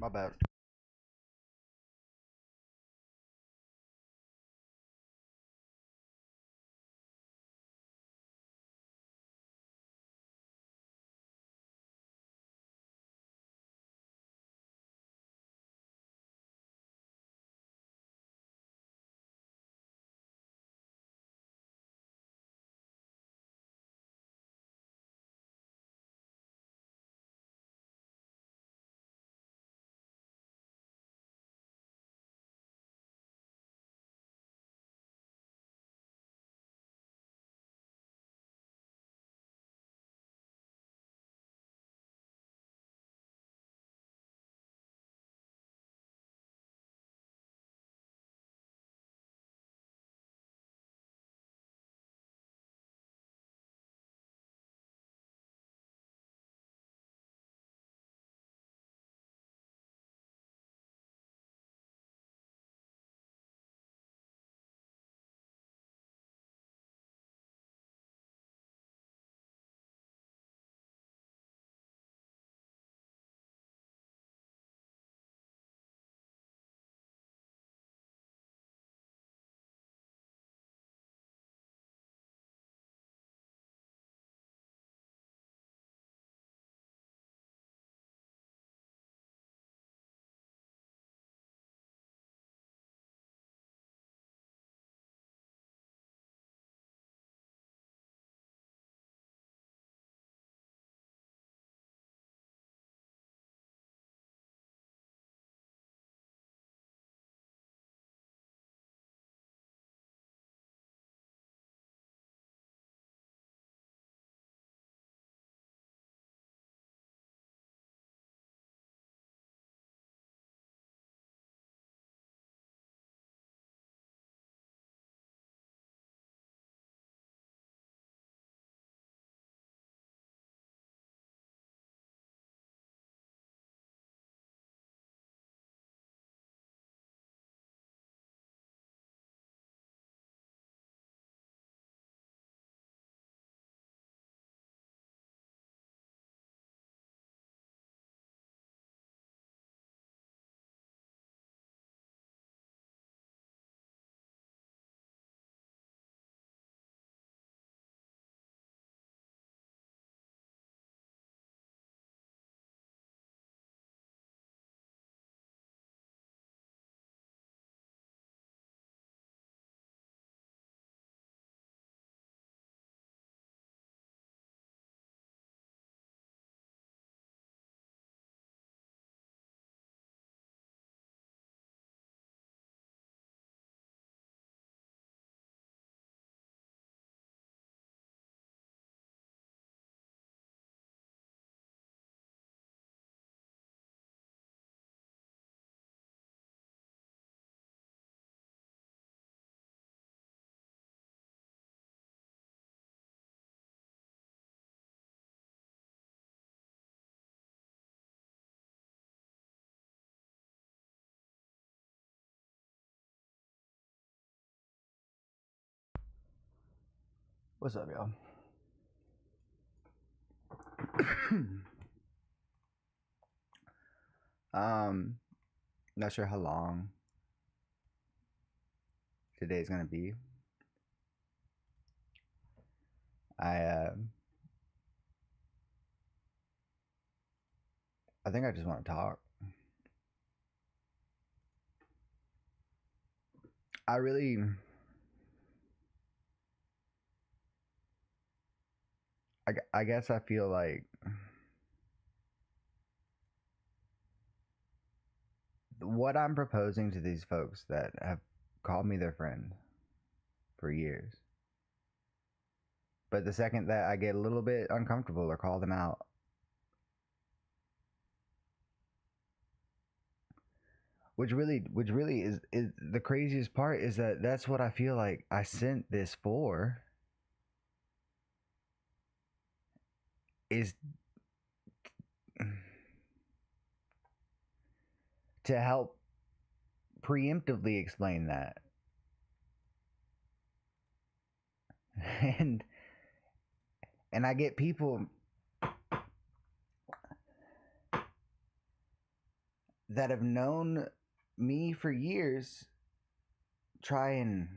My bad. What's up, y'all? um, Not sure how long today's gonna be. I uh, I think I just want to talk. I really, I guess I feel like what I'm proposing to these folks that have called me their friend for years, but the second that I get a little bit uncomfortable or call them out, which really is the craziest part is that that's what I feel like I sent this for, is to help preemptively explain that. and and I get people that have known me for years try and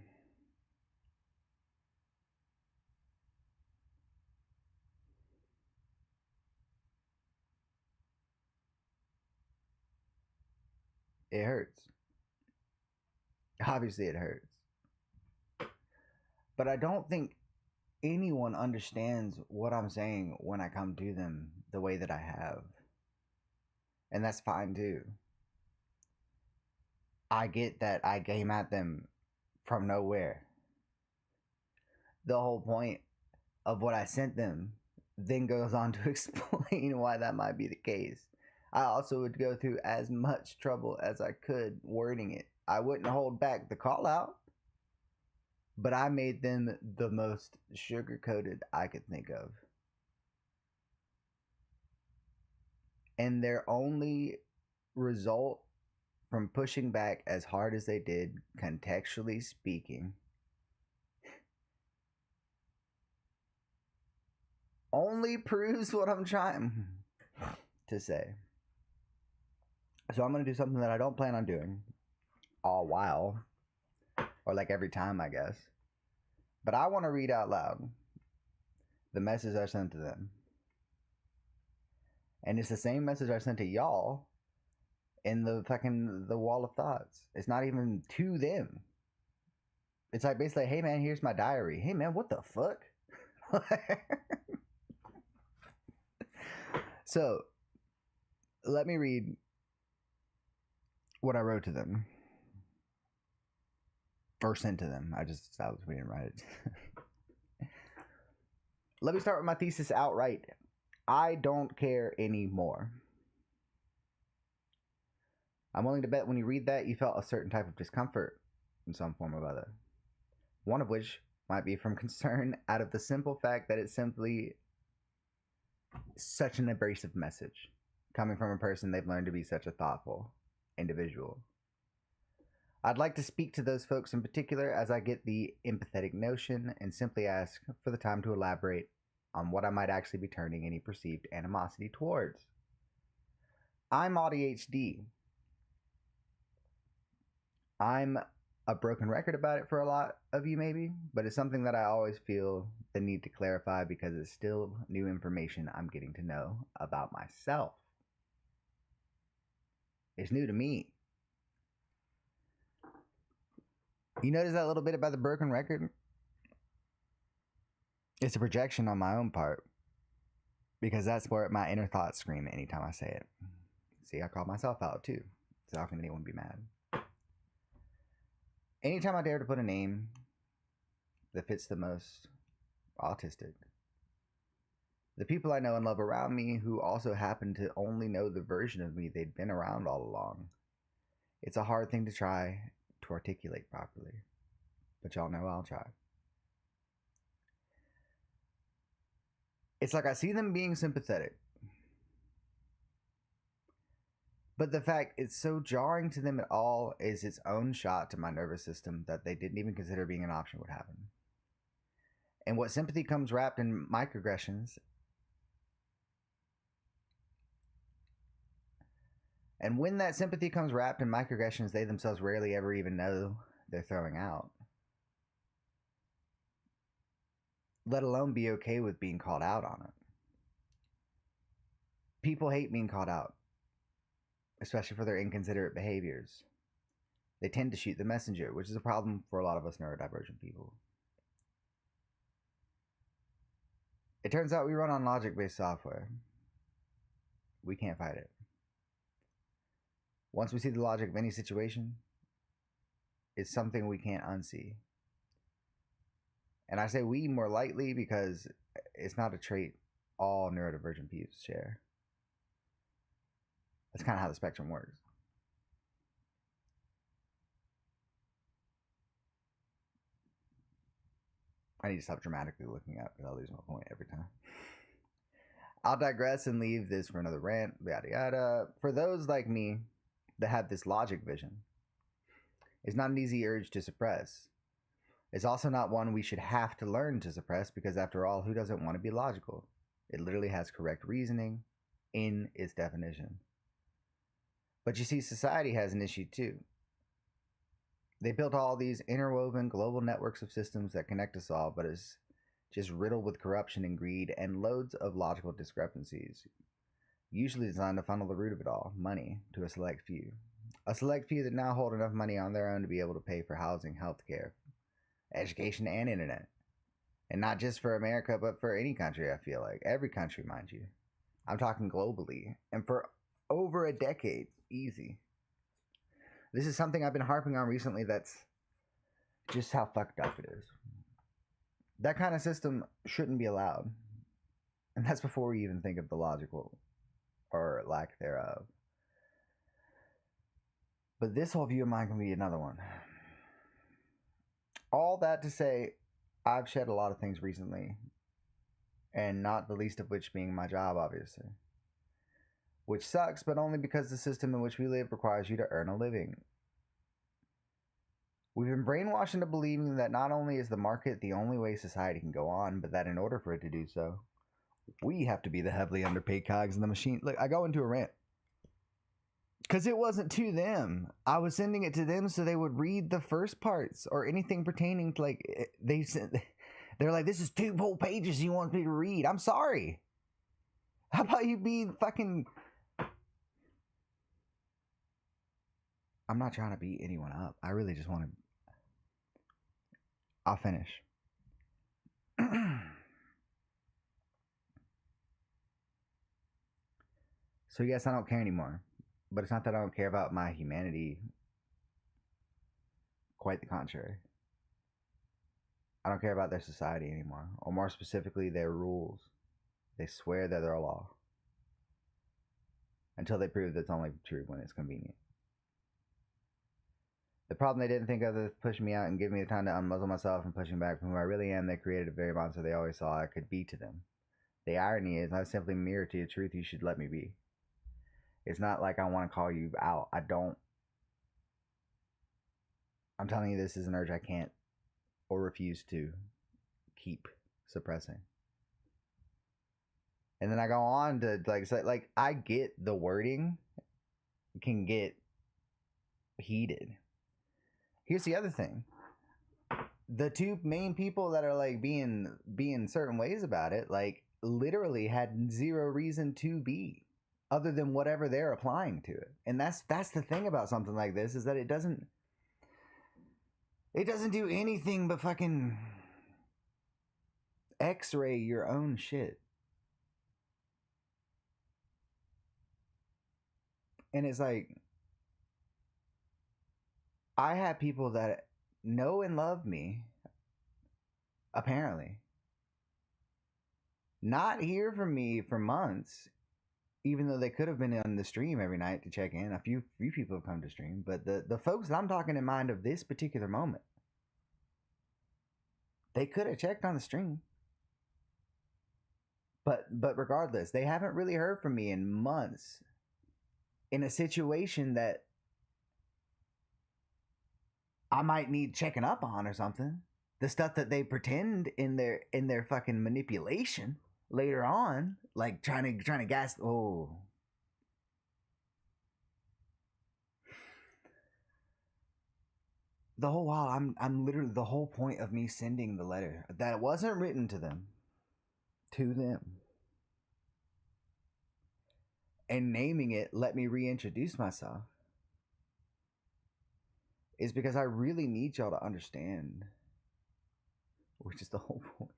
it hurts. Obviously, it hurts. But I don't think anyone understands what I'm saying when I come to them the way that I have. And that's fine too. I get that I came at them from nowhere. The whole point of what I sent them then goes on to explain why that might be the case. I also would go through as much trouble as I could wording it. I wouldn't hold back the call out, but I made them the most sugar-coated I could think of. And their only result from pushing back as hard as they did, contextually speaking, only proves what I'm trying to say. So I'm going to do something that I don't plan on doing all while, or like every time, I guess. But I want to read out loud the message I sent to them. And it's the same message I sent to y'all in the wall of thoughts. It's not even to them. It's like basically, hey man, here's my diary. Hey man, what the fuck? So, let me read what I wrote to them. Or sent to them. We didn't write it. Let me start with my thesis outright. I don't care anymore. I'm willing to bet when you read that, you felt a certain type of discomfort in some form or other. One of which might be from concern out of the simple fact that it's simply such an abrasive message coming from a person they've learned to be such a thoughtful individual. I'd like to speak to those folks in particular as I get the empathetic notion and simply ask for the time to elaborate on what I might actually be turning any perceived animosity towards. I'm ADHD. I'm a broken record about it for a lot of you maybe, but it's something that I always feel the need to clarify because it's still new information I'm getting to know about myself. It's new to me. You notice that little bit about the broken record? It's a projection on my own part because that's where my inner thoughts scream anytime I say it. See, I call myself out too. So how can anyone be mad? Anytime I dare to put a name that fits the most autistic, the people I know and love around me who also happen to only know the version of me they'd been around all along, it's a hard thing to try to articulate properly. But y'all know I'll try. It's like I see them being sympathetic. But the fact it's so jarring to them at all is its own shot to my nervous system that they didn't even consider being an option would happen. And what sympathy comes wrapped in microaggressions, and when that sympathy comes wrapped in microaggressions they themselves rarely ever even know they're throwing out, let alone be okay with being called out on it. People hate being called out, especially for their inconsiderate behaviors. They tend to shoot the messenger, which is a problem for a lot of us neurodivergent people. It turns out we run on logic-based software. We can't fight it. Once we see the logic of any situation, it's something we can't unsee. And I say we more lightly because it's not a trait all neurodivergent people share. That's kind of how the spectrum works. I need to stop dramatically looking up because I'll lose my point every time. I'll digress and leave this for another rant, yada yada. For those like me that have this logic vision, it's not an easy urge to suppress. It's also not one we should have to learn to suppress because after all, who doesn't want to be logical? It literally has correct reasoning in its definition. But you see, society has an issue too. They built all these interwoven global networks of systems that connect us all, but it's just riddled with corruption and greed and loads of logical discrepancies, usually designed to funnel the root of it all, money, to a select few. A select few that now hold enough money on their own to be able to pay for housing, healthcare, education, and internet. And not just for America, but for any country, I feel like. Every country, mind you. I'm talking globally. And for over a decade, easy. This is something I've been harping on recently that's just how fucked up it is. That kind of system shouldn't be allowed. And that's before we even think of the logical or lack thereof. But this whole view of mine can be another one. All that to say, I've shed a lot of things recently, and not the least of which being my job, obviously. Which sucks, but only because the system in which we live requires you to earn a living. We've been brainwashed into believing that not only is the market the only way society can go on, but that in order for it to do so, we have to be the heavily underpaid cogs in the machine. Look, I go into a rant. Because it wasn't to them. I was sending it to them so they would read the first parts or anything pertaining to, like, they're like, this is 2 whole pages you want me to read. I'm sorry. How about you be fucking... I'm not trying to beat anyone up. I really just want to... I'll finish. So yes, I don't care anymore. But it's not that I don't care about my humanity. Quite the contrary. I don't care about their society anymore. Or more specifically, their rules. They swear that they're a law. Until they prove that's only true when it's convenient. The problem they didn't think of is pushing me out and giving me the time to unmuzzle myself and pushing back from who I really am. They created a very monster they always saw I could be to them. The irony is I simply mirror to the truth you should let me be. It's not like I want to call you out. I don't. I'm telling you, this is an urge I can't or refuse to keep suppressing. And then I go on to say, like, I get the wording can get heated. Here's the other thing. The 2 main people that are like being certain ways about it, like, literally had 0 reason to be other than whatever they're applying to it. And that's the thing about something like this, is that it doesn't do anything but fucking x-ray your own shit. And it's like, I have people that know and love me, apparently, not hear from me for months, even though they could have been on the stream every night to check in. A few people have come to stream, but the folks that I'm talking in mind of this particular moment, they could have checked on the stream. But regardless, they haven't really heard from me in months in a situation that I might need checking up on or something. The stuff that they pretend in their fucking manipulation later on, like trying to gas. Oh, the whole while I'm literally, the whole point of me sending the letter that it wasn't written to them, and naming it, let me reintroduce myself, is because I really need y'all to understand, which is the whole point.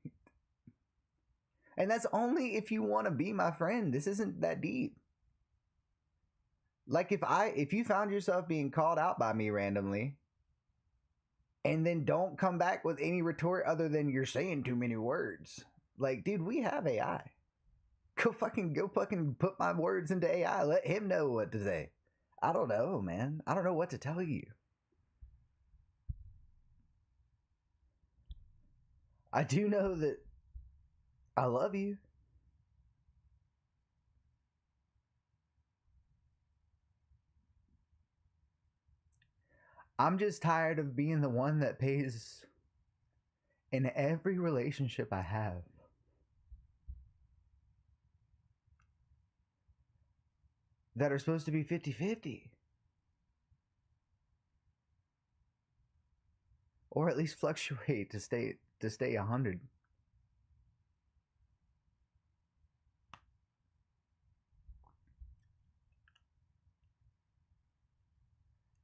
And that's only if you want to be my friend. This isn't that deep. Like, if you found yourself being called out by me randomly, and then don't come back with any retort other than you're saying too many words. Like, dude, we have AI. Go fucking put my words into AI. Let him know what to say. I don't know, man. I don't know what to tell you. I do know that I love you. I'm just tired of being the one that pays in every relationship I have. That are supposed to be 50-50. or at least fluctuate to stay 100.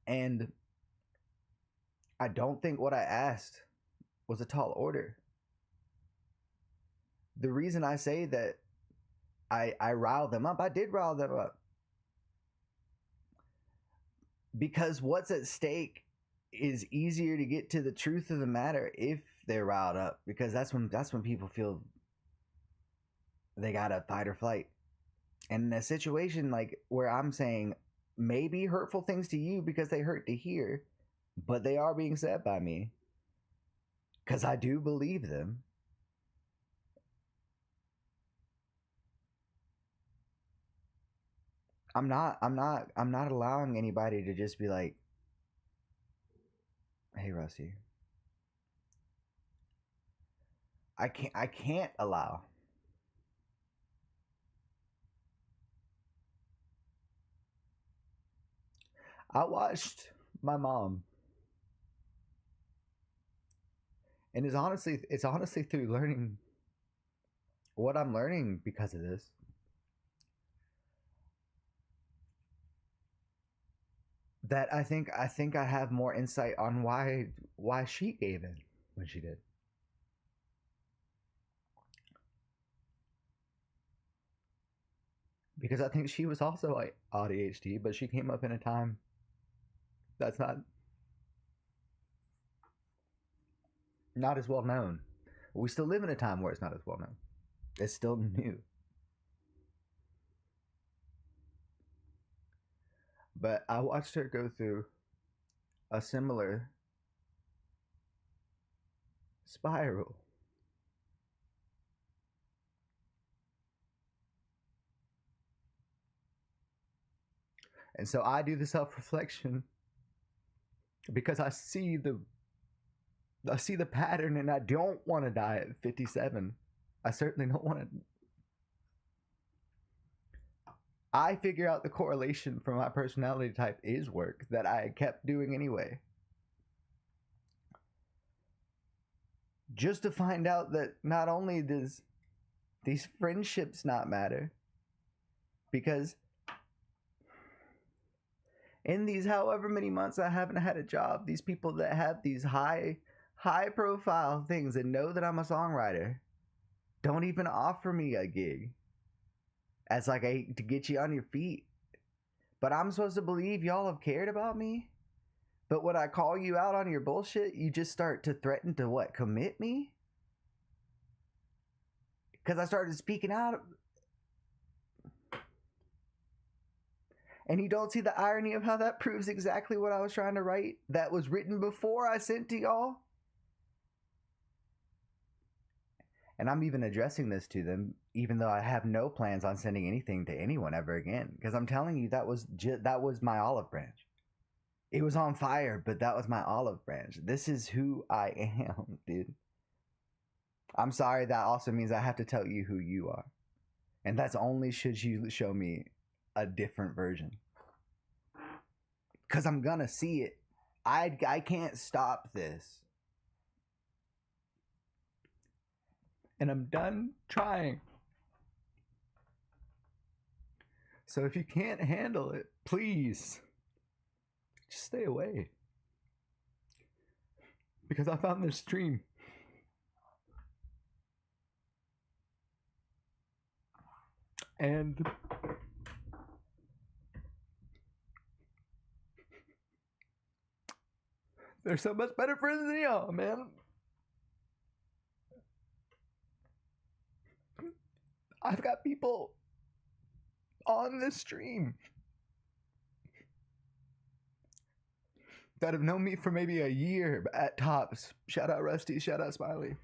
And I don't think what I asked was a tall order. The reason I say that I riled them up, I did rile them up, because what's at stake is easier to get to the truth of the matter if they're riled up, because that's when people feel they gotta fight or flight. And in a situation like where I'm saying maybe hurtful things to you because they hurt to hear, but they are being said by me because I do believe them, I'm not allowing anybody to just be like, hey Rusty, I can't allow. I watched my mom, and it's honestly through learning what I'm learning because of this, that I think I have more insight on why she gave in when she did. Because I think she was also like ADHD, but she came up in a time that's not as well known. We still live in a time where it's not as well known. It's still new. But I watched her go through a similar spiral. And so I do the self-reflection because I see the pattern, and I don't want to die at 57. I certainly don't want to. I figure out the correlation for my personality type is work that I kept doing anyway. Just to find out that not only does these friendships not matter, because in these however many months I haven't had a job, these people that have these high profile things and know that I'm a songwriter don't even offer me a gig as like to get you on your feet. But I'm supposed to believe y'all have cared about me? But when I call you out on your bullshit, you just start to threaten to what? Commit me? Because I started speaking out. And you don't see the irony of how that proves exactly what I was trying to write that was written before I sent to y'all? And I'm even addressing this to them, even though I have no plans on sending anything to anyone ever again. Because I'm telling you, that was my olive branch. It was on fire, but that was my olive branch. This is who I am, dude. I'm sorry, that also means I have to tell you who you are. And that's only should you show me a different version. Because I'm gonna see it. I can't stop this. And I'm done trying. So if you can't handle it, please just stay away. Because I found this stream. And they're so much better friends than y'all, man. I've got people on this stream that have known me for maybe a year at tops. Shout out Rusty, shout out Smiley.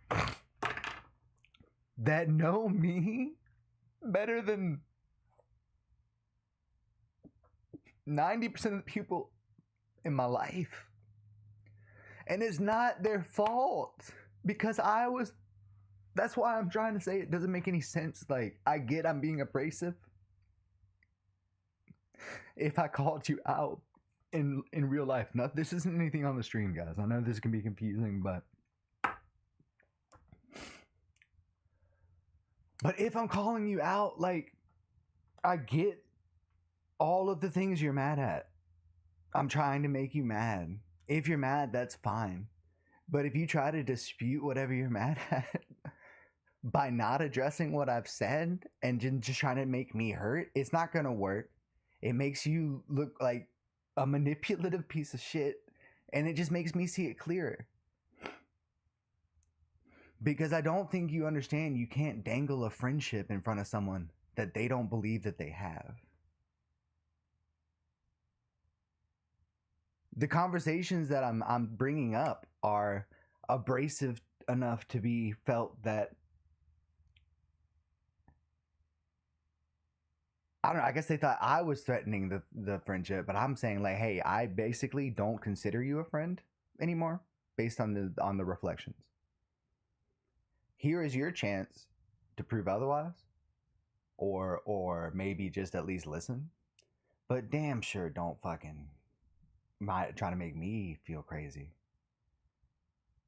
That know me better than 90% of the people in my life. And it's not their fault, because that's why I'm trying to say it doesn't make any sense. Like, I get I'm being abrasive if I called you out, in real life. Not this isn't anything on the stream, guys. I know this can be confusing, but if I'm calling you out, like, I get all of the things you're mad at. I'm trying to make you mad. If you're mad, that's fine. But if you try to dispute whatever you're mad at by not addressing what I've said and just trying to make me hurt, it's not going to work. It makes you look like a manipulative piece of shit, and it just makes me see it clearer. Because I don't think you understand you can't dangle a friendship in front of someone that they don't believe that they have. The conversations that I'm bringing up are abrasive enough to be felt that, I don't know, I guess they thought I was threatening the friendship, but I'm saying, like, hey, I basically don't consider you a friend anymore based on the reflections. Here is your chance to prove otherwise, or maybe just at least listen. But damn sure don't fucking try to make me feel crazy.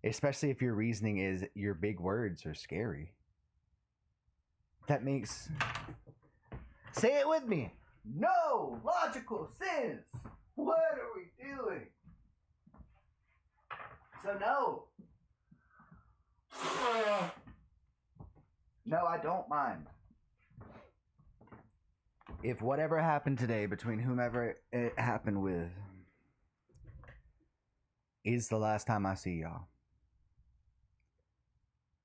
Especially if your reasoning is your big words are scary. That makes... Say it with me. No logical sense. What are we doing? So no. No, I don't mind. If whatever happened today between whomever it happened with is the last time I see y'all.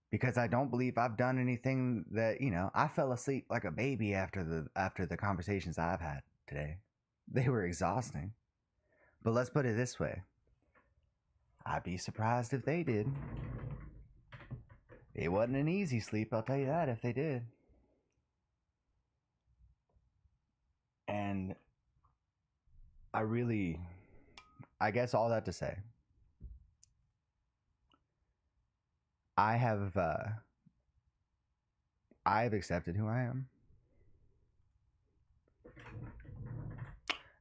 Because I don't believe I've done anything that, you know, I fell asleep like a baby after the conversations I've had today. They were exhausting. But let's put it this way. I'd be surprised if they did. It wasn't an easy sleep, I'll tell you that, if they did. And I guess all that to say, I've accepted who I am.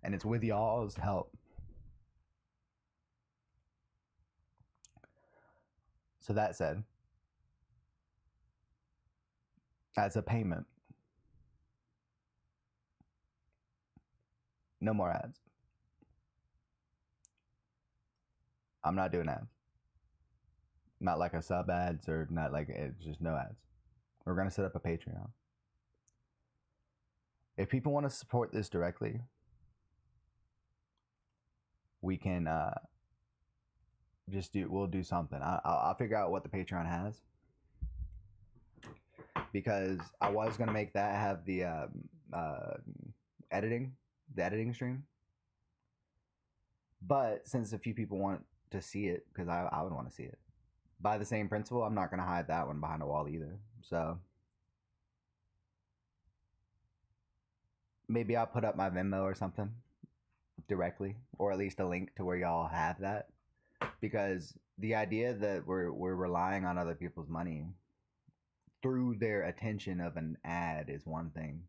And it's with y'all's help. So that said, as a payment, no more ads. I'm not doing ads. Not like a sub ads or not like it's just no ads. We're going to set up a Patreon. If people want to support this directly, we can we'll do something. I'll figure out what the Patreon has, because I was going to make that have the editing stream. But since a few people want to see it, because I would want to see it, by the same principle, I'm not going to hide that one behind a wall either. So maybe I'll put up my Venmo or something directly, or at least a link to where y'all have that. Because the idea that we're relying on other people's money through their attention of an ad is one thing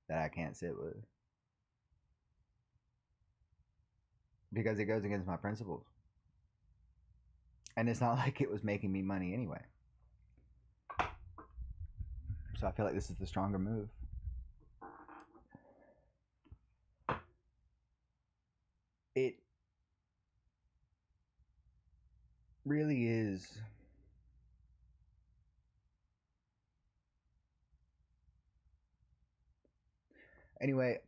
that I can't sit with. Because it goes against my principles. And it's not like it was making me money anyway. So I feel like this is the stronger move. It really is. Anyway,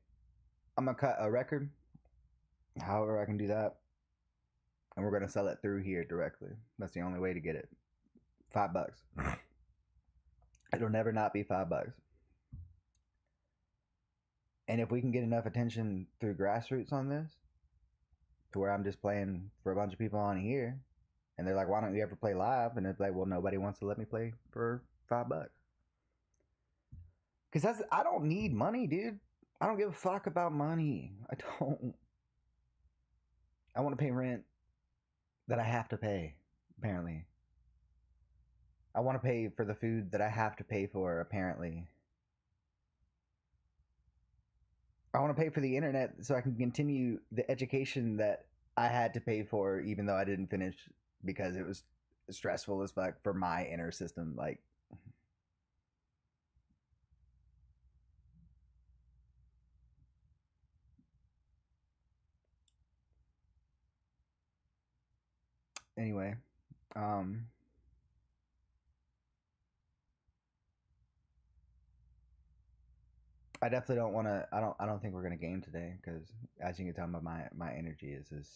I'm going to cut a record. However I can do that. And we're going to sell it through here directly. That's the only way to get it. $5. It'll never not be $5. And if we can get enough attention through grassroots on this, to where I'm just playing for a bunch of people on here, and they're like, why don't you ever play live? And it's like, well, nobody wants to let me play for $5. Because I don't need money, dude. I don't give a fuck about money. I don't. I want to pay rent that I have to pay, apparently. I want to pay for the food that I have to pay for, apparently. I want to pay for the internet so I can continue the education that I had to pay for, even though I didn't finish because it was stressful as fuck for my inner system. Like, anyway, um, I definitely don't want to. I don't think we're gonna game today because, as you can tell, my energy is just.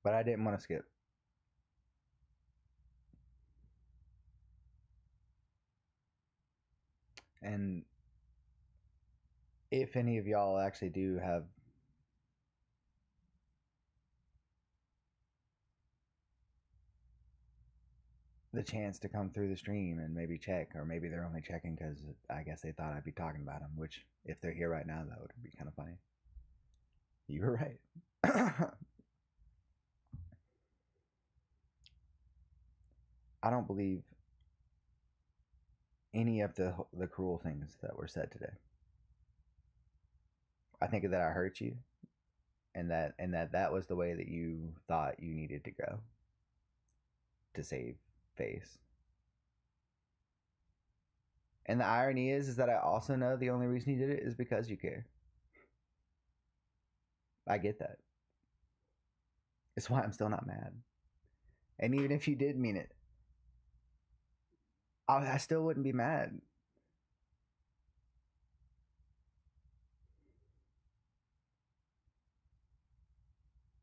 But I didn't want to skip. And if any of y'all actually do have the chance to come through the stream and maybe check, or maybe they're only checking because I guess they thought I'd be talking about them, which if they're here right now, that would be kind of funny. You were right. I don't believe any of the cruel things that were said today. I think that I hurt you, and that was the way that you thought you needed to go to save face. And the irony is that I also know the only reason you did it is because you care. I get that. It's why I'm still not mad. And even if you did mean it, I still wouldn't be mad.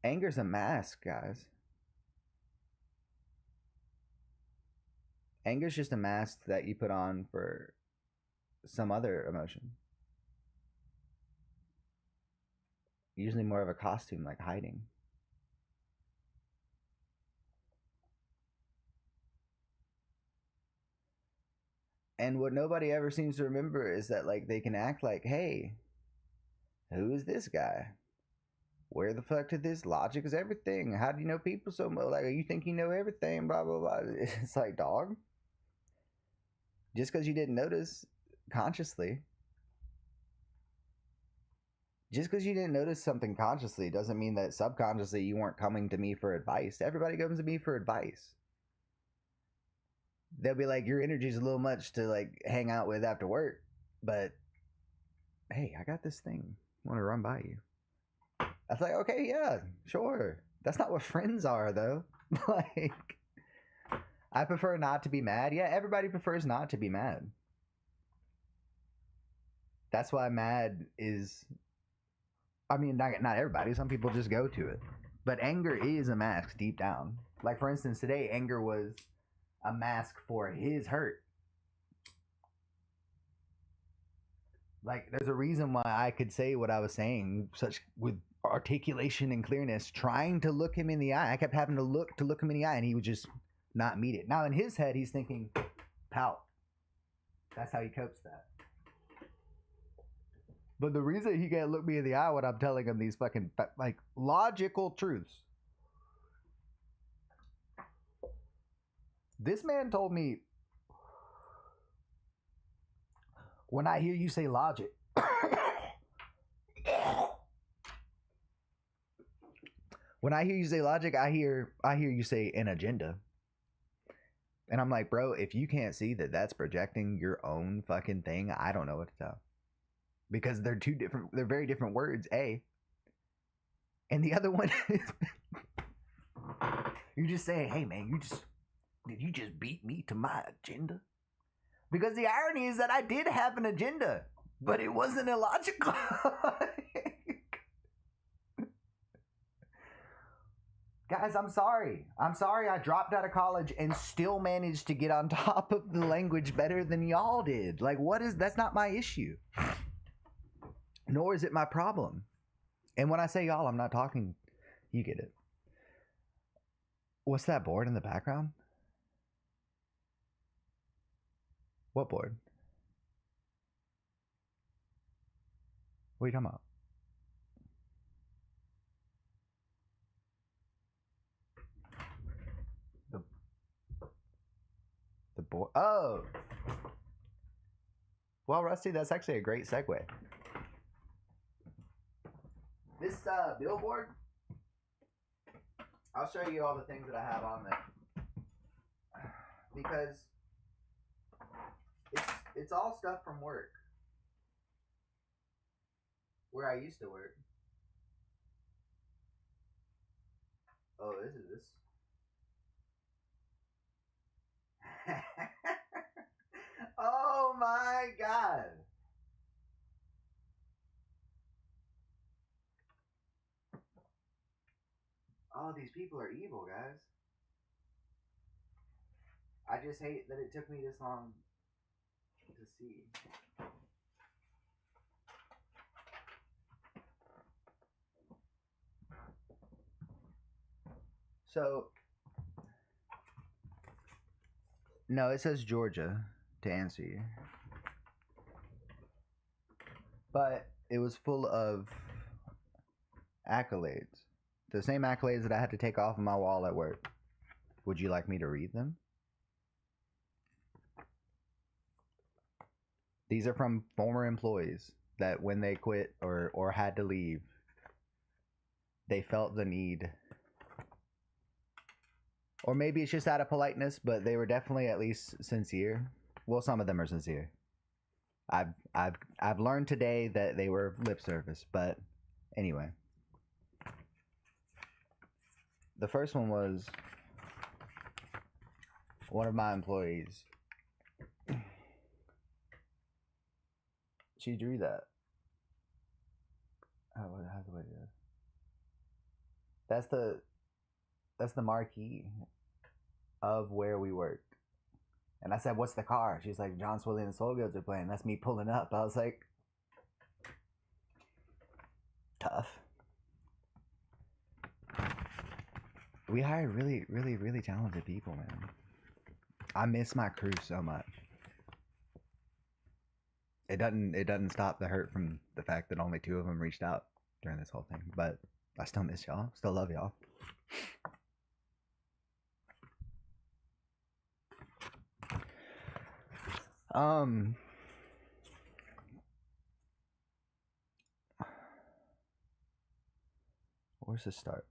Anger's a mask, guys. Anger's just a mask that you put on for some other emotion. Usually more of a costume, like hiding. And what nobody ever seems to remember is that, like, they can act like, hey, who is this guy? Where the fuck did this? Logic is everything. How do you know people so much? Like, you think you know everything, blah, blah, blah. It's like, dog. Just because you didn't notice consciously, just because you didn't notice something consciously doesn't mean that subconsciously you weren't coming to me for advice. Everybody comes to me for advice. They'll be like, your energy's a little much to, like, hang out with after work, but hey, I got this thing. I want to run by you. I was like, okay, yeah, sure. That's not what friends are, though. Like, I prefer not to be mad. Yeah, everybody prefers not to be mad. That's why mad is, I mean, not everybody. Some people just go to it. But anger is a mask deep down. Like, for instance, today, anger was a mask for his hurt. Like, there's a reason why I could say what I was saying such with articulation and clearness, trying to look him in the eye. I kept having to look him in the eye, and he would just not meet it. Now, in his head, he's thinking, pout. That's how he copes that. But the reason he can't look me in the eye when I'm telling him these fucking, like, logical truths. This man told me, when I hear you say logic, when I hear you say logic, I hear you say an agenda. And I'm like, bro, if you can't see that that's projecting your own fucking thing, I don't know what to tell. Because they're they're very different words, A. And the other one is you're just saying, hey man, did you just beat me to my agenda? Because the irony is that I did have an agenda, but it wasn't illogical. Guys, I'm sorry. I dropped out of college and still managed to get on top of the language better than y'all did. Like, that's not my issue. Nor is it my problem. And when I say y'all, I'm not talking, you get it. What's that board in the background? What board? What are you talking about? The board. Oh, Well, Rusty, that's actually a great segue. This billboard, I'll show you all the things that I have on there because it's all stuff from work, where I used to work. Oh, this is this. Oh my god. Oh, these people are evil, guys. I just hate that it took me this long to see. So, no, it says Georgia to answer you. But it was full of accolades. The same accolades that I had to take off of my wall at work. Would you like me to read them? These are from former employees that when they quit or had to leave, they felt the need. Or maybe it's just out of politeness, but they were definitely at least sincere. Well, some of them are sincere. I've learned today that they were lip service, but anyway. The first one was one of my employees. She drew that. Oh, how do I do that? That's the marquee of where we worked. And I said, "What's the car?" She's like, "John Swilly and the Soul Goats are playing." That's me pulling up. I was like, tough. We hired really, really, really talented people, man. I miss my crew so much. It doesn't stop the hurt from the fact that only 2 of them reached out during this whole thing, but I still miss y'all. Still love y'all. Where's the start?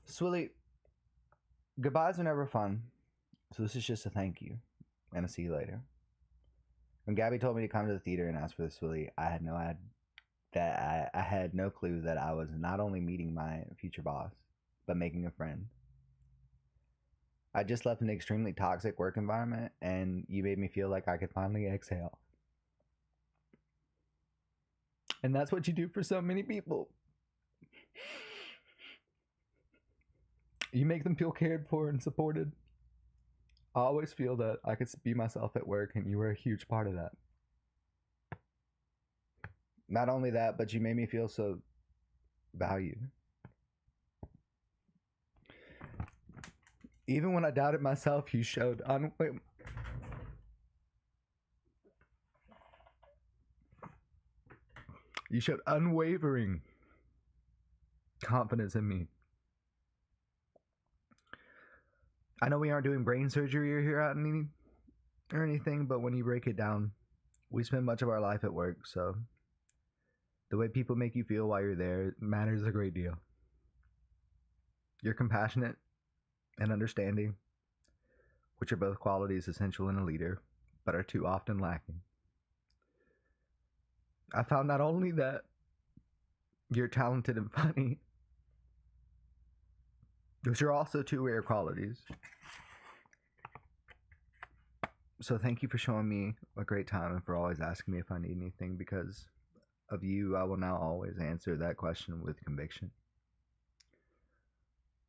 Swilly, goodbyes are never fun, so this is just a thank you and a see you later. When Gabby told me to come to the theater and ask for the Swilly, I had no clue that I was not only meeting my future boss, but making a friend. I just left an extremely toxic work environment, and you made me feel like I could finally exhale. And that's what you do for so many people. You make them feel cared for and supported. I always feel that I could be myself at work, and you were a huge part of that. Not only that, but you made me feel so valued. Even when I doubted myself, you showed unwavering confidence in me. I know we aren't doing brain surgery here at or anything, but when you break it down, we spend much of our life at work, so the way people make you feel while you're there matters a great deal. You're compassionate and understanding, which are both qualities essential in a leader, but are too often lacking. I found not only that you're talented and funny, which are also 2 rare qualities. So thank you for showing me a great time and for always asking me if I need anything. Because of you, I will now always answer that question with conviction.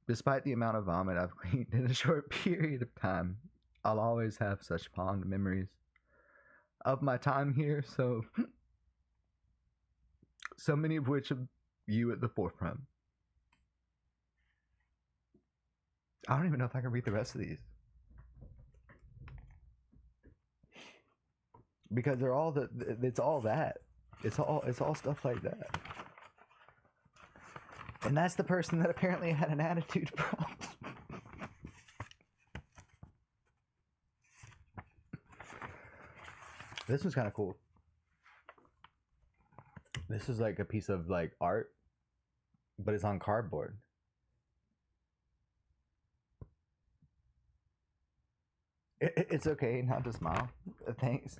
Despite the amount of vomit I've cleaned in a short period of time, I'll always have such fond memories of my time here, so many of which of you at the forefront. I don't even know if I can read the rest of these. Because they're all it's all that. It's all stuff like that. And that's the person that apparently had an attitude problem. This one's kind of cool. This is like a piece of like art, but it's on cardboard. It's okay not to smile. Thanks.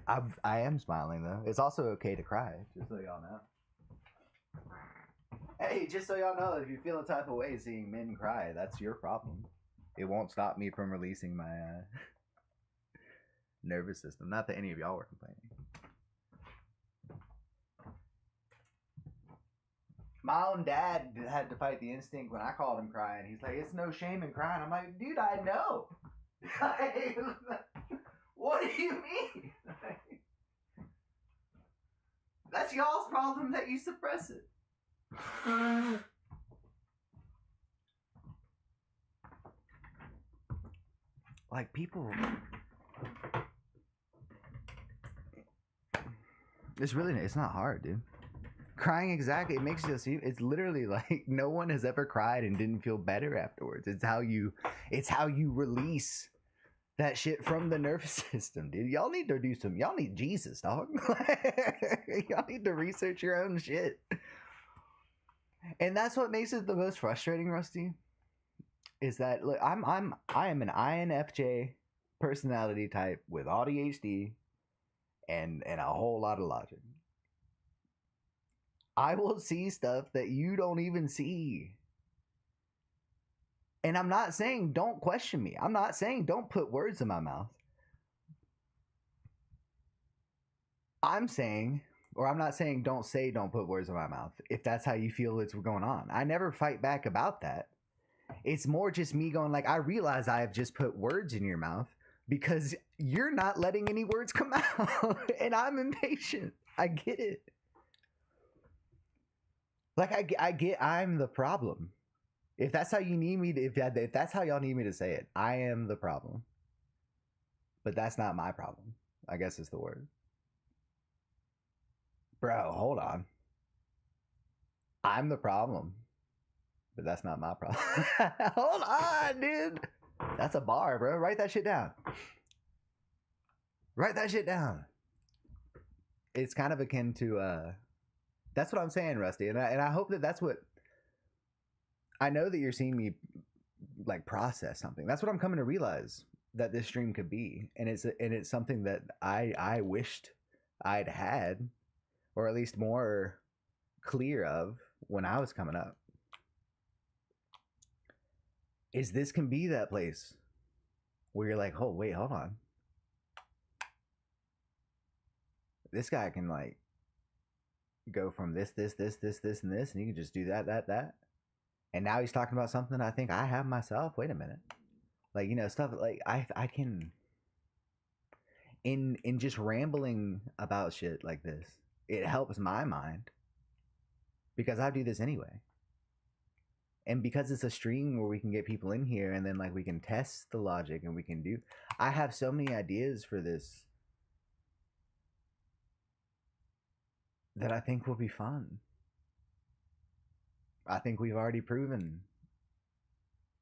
I am smiling though. It's also okay to cry, just so y'all know. Hey, just so y'all know, if you feel a type of way seeing men cry, that's your problem. It won't stop me from releasing my nervous system. Not that any of y'all were complaining. My own dad had to fight the instinct when I called him crying. He's like, it's no shame in crying. I'm like, dude, I know. What do you mean? That's y'all's problem that you suppress it. Like people, it's not hard, dude. Crying, exactly, it makes you see. It's literally like no one has ever cried and didn't feel better afterwards. It's how you release that shit from the nervous system, dude. Y'all need to do some. Y'all need Jesus, dog. Y'all need to research your own shit. And that's what makes it the most frustrating, Rusty. Is that look, I am an INFJ personality type with ADHD and a whole lot of logic. I will see stuff that you don't even see. And I'm not saying don't question me. I'm not saying don't put words in my mouth. I'm saying, or I'm not saying don't put words in my mouth if that's how you feel it's going on. I never fight back about that. It's more just me going like, I realize I have just put words in your mouth because you're not letting any words come out. And I'm impatient. I get it. Like I get I'm the problem. If that's how you need me to, if that's how y'all need me to say it, I am the problem. But that's not my problem, I guess is the word. Bro, hold on. I'm the problem. But that's not my problem. Hold on, dude. That's a bar, bro. Write that shit down. Write that shit down. It's kind of akin to that's what I'm saying, Rusty, and I hope that that's what I know that you're seeing me like process something. That's what I'm coming to realize that this stream could be, and it's something that I wished I'd had, or at least more clear of when I was coming up. Is this can be that place where you're like, oh wait, hold on, this guy can like go from this, and this, and you can just do that. And now he's talking about something I think I have myself. Wait a minute. Like, you know, stuff like I can in just rambling about shit like this, it helps my mind. Because I do this anyway. And because it's a stream where we can get people in here and then like we can test the logic and we can do I have so many ideas for this that I think will be fun. I think we've already proven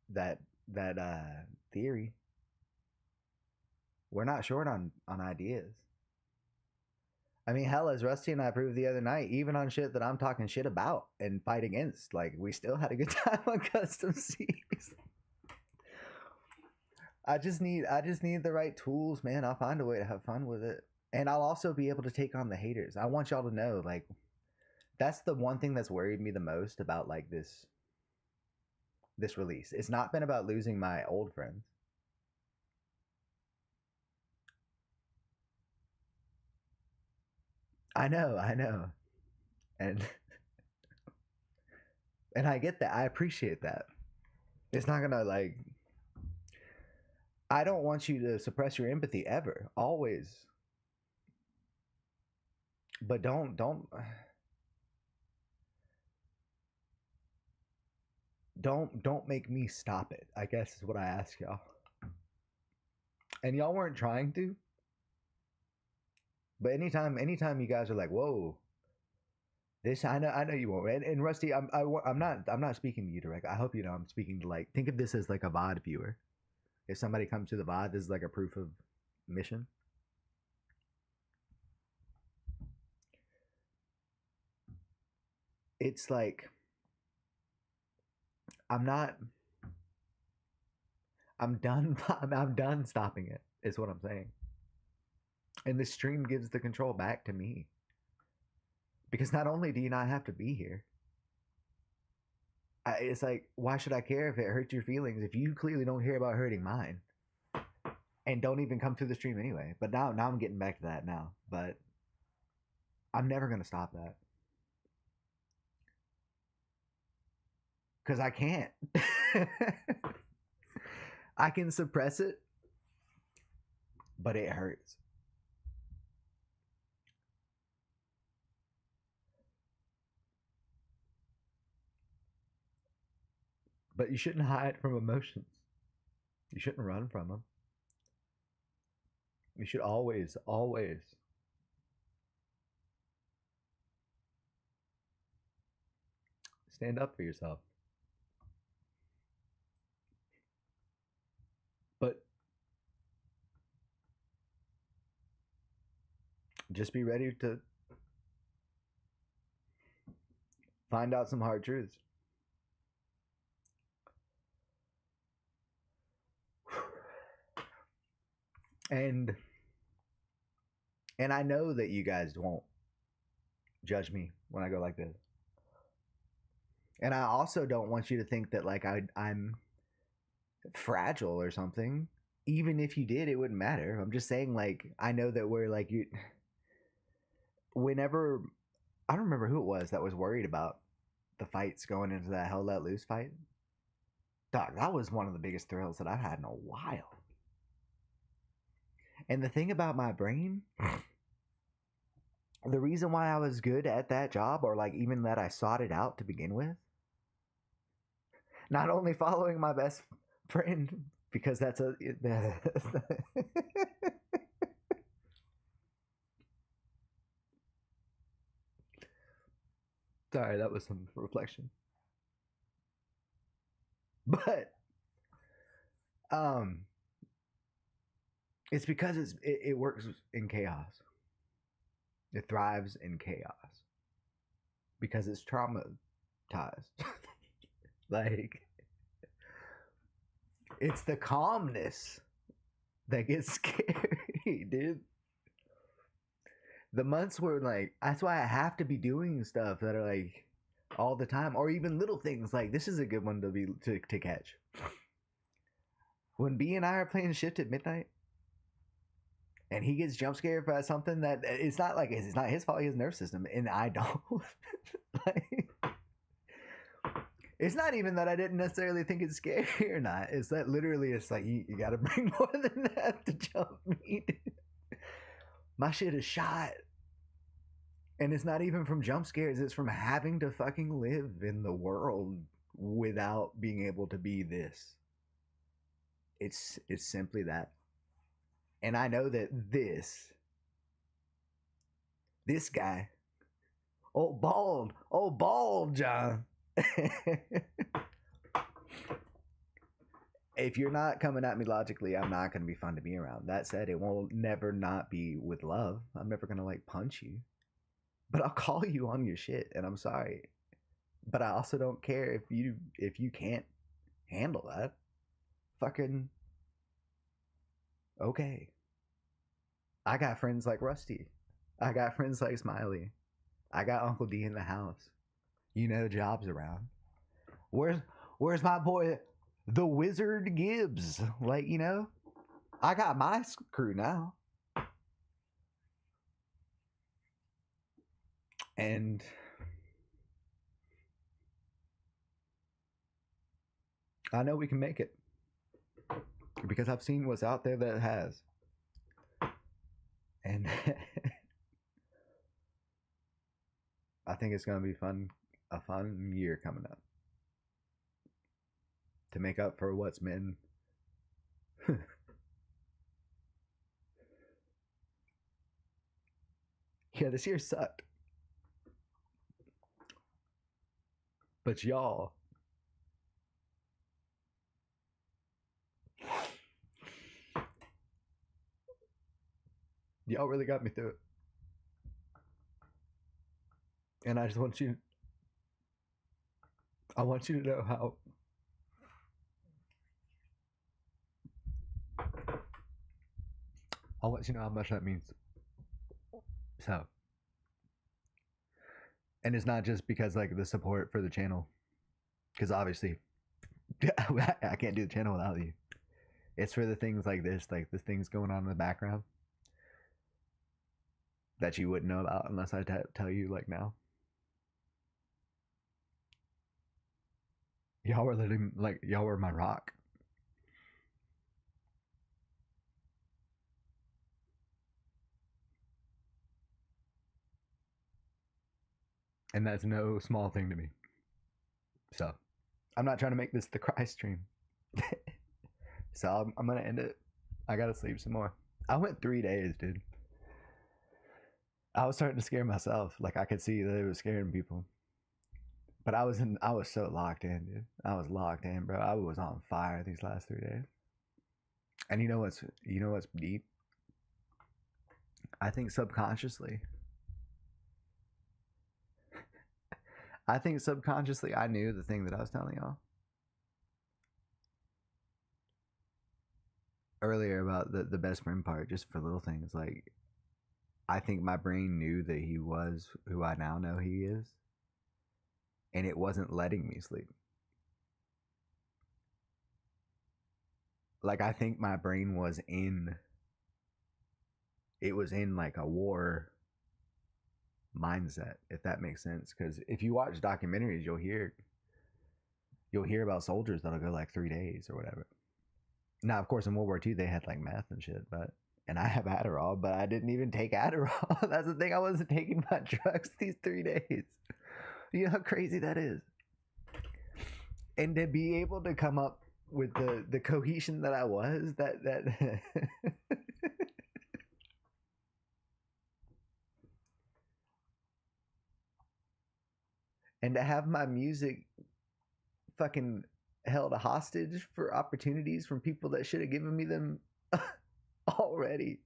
that theory. We're not short on ideas. I mean, hell, as Rusty and I proved the other night, even on shit that I'm talking shit about and fight against, like we still had a good time on custom C's. I just need the right tools, man. I'll find a way to have fun with it. And I'll also be able to take on the haters. I want y'all to know, like, that's the one thing that's worried me the most about like this release. It's not been about losing my old friends. I know. And I get that. I appreciate that. It's not gonna like I don't want you to suppress your empathy ever. Always. But don't make me stop it, I guess is what I ask y'all. And y'all weren't trying to. But anytime you guys are like, whoa, this I know you won't. And Rusty, I'm not speaking to you directly. I hope you know I'm speaking to like think of this as like a VOD viewer. If somebody comes to the VOD, this is like a proof of mission. it's like I'm not. I'm done. I'm done stopping it. Is what I'm saying. And the stream gives the control back to me. Because not only do you not have to be here, it's like, why should I care if it hurts your feelings if you clearly don't care about hurting mine? And don't even come to the stream anyway. But now I'm getting back to that now. But I'm never going to stop that. Because I can't. I can suppress it, but it hurts. But you shouldn't hide from emotions. You shouldn't run from them. You should always stand up for yourself. But just be ready to find out some hard truths. And I know that you guys won't judge me when I go like this. And I also don't want you to think that like I'm fragile or something. Even if you did, it wouldn't matter. I'm just saying, like, I know that we're like, you. Whenever, I don't remember who it was that was worried about the fights going into that Hell Let Loose fight. Dog, that was one of the biggest thrills that I've had in a while. And the thing about my brain, the reason why I was good at that job, or like even that I sought it out to begin with, not only following my best friend, because that's a sorry, that was some reflection. But it's because it works in chaos. It thrives in chaos because it's traumatized. Like, it's the calmness that gets scary, dude. The months where, like, that's why I have to be doing stuff that are like all the time, or even little things. Like, this is a good one to catch. When B and I are playing Shift at midnight, and he gets jump scared by something that it's not like it's not his fault. He has a nervous system, and I don't. Like, it's not even that I didn't necessarily think it's scary or not. It's that literally, it's like you got to bring more than that to jump me. My shit is shot, and it's not even from jump scares. It's from having to fucking live in the world without being able to be this. It's simply that. And I know that this guy, old bald John, if you're not coming at me logically, I'm not going to be fun to be around. That said, it will never not be with love. I'm never going to like punch you, but I'll call you on your shit, and I'm sorry. But I also don't care if you can't handle that. Fucking okay. I got friends like Rusty. I got friends like Smiley. I got Uncle D in the house. You know, Job's around. Where's my boy, the Wizard Gibbs? Like, you know, I got my crew now. And I know we can make it. Because I've seen what's out there that has. And I think it's going to be a fun year coming up. To make up for what's been yeah, this year sucked. But y'all really got me through it. And I just want you I want you to know how I'll let you know how much that means. So, and it's not just because like the support for the channel, because obviously I can't do the channel without you. It's for the things like this, like the things going on in the background that you wouldn't know about unless I tell you like now. Y'all were living like y'all were my rock. And that's no small thing to me. So, I'm not trying to make this the cry stream. So, I'm going to end it. I got to sleep some more. I went 3 days, dude. I was starting to scare myself. Like, I could see that it was scaring people. But I was so locked in, dude. I was locked in, bro. I was on fire these last 3 days. And you know what's deep? I think subconsciously I knew the thing that I was telling y'all earlier about the best friend part, just for little things. Like, I think my brain knew that he was who I now know he is, and it wasn't letting me sleep. Like, I think my brain was in like a war mindset, if that makes sense. Because if you watch documentaries, you'll hear about soldiers that'll go like 3 days or whatever. Now, of course, in World War II they had like meth and shit, and I have Adderall, but I didn't even take Adderall. That's the thing, I wasn't taking my drugs these 3 days. You know how crazy that is? And to be able to come up with the cohesion that I was, that and to have my music fucking held hostage for opportunities from people that should have given me them already,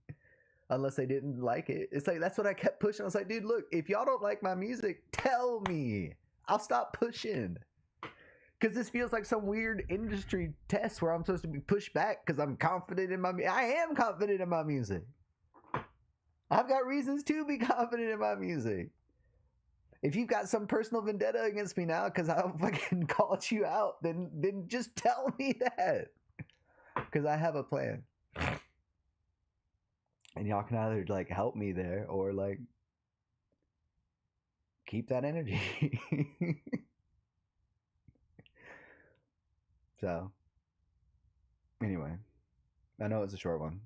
unless they didn't like it. It's like, that's what I kept pushing. I was like, dude, look, if y'all don't like my music, tell me. I'll stop pushing. Because this feels like some weird industry test where I'm supposed to be pushed back because I'm confident in my music. I am confident in my music. I've got reasons to be confident in my music. If you've got some personal vendetta against me now because I fucking called you out, then just tell me that. Because I have a plan. And y'all can either like help me there or like keep that energy. So, anyway, I know it's a short one.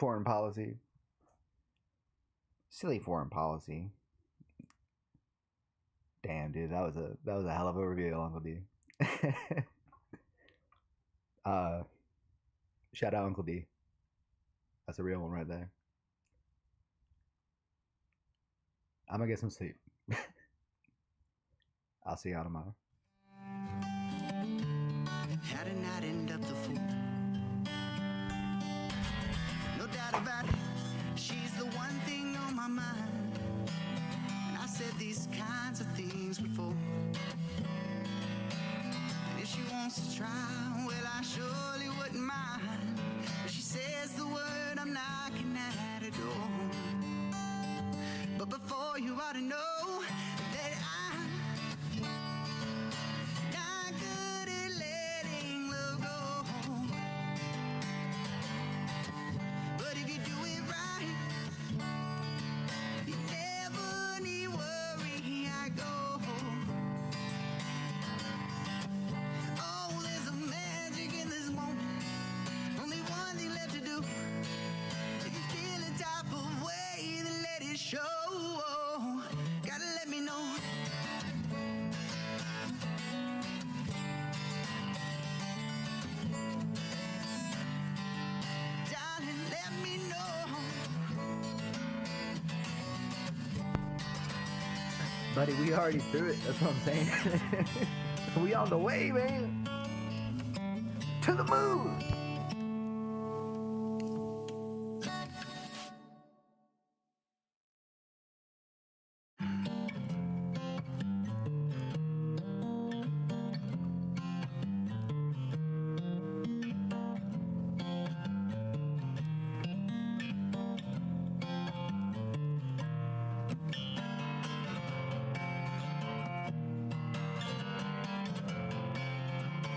Foreign policy. Silly foreign policy. Damn, dude, that was a hell of a reveal, Uncle D. Shout out Uncle D. That's a real one right there. I'm gonna get some sleep. I'll see y'all tomorrow. How did not end up the fool? No doubt about it, she's the one thing on my mind. And I said these kinds of things before. And if she wants to try, well, I surely wouldn't mind. If she says the word, I'm knocking at her door. But before you ought to know that I'm not good at letting love go. But if you do it right, you never need worry, I go. Oh, there's a magic in this moment. Only one thing left to do. If you feel the type of way, then let it show. Gotta let me know. Darling, let me know. Buddy, we already through it. That's what I'm saying. We on the way, man. To the moon.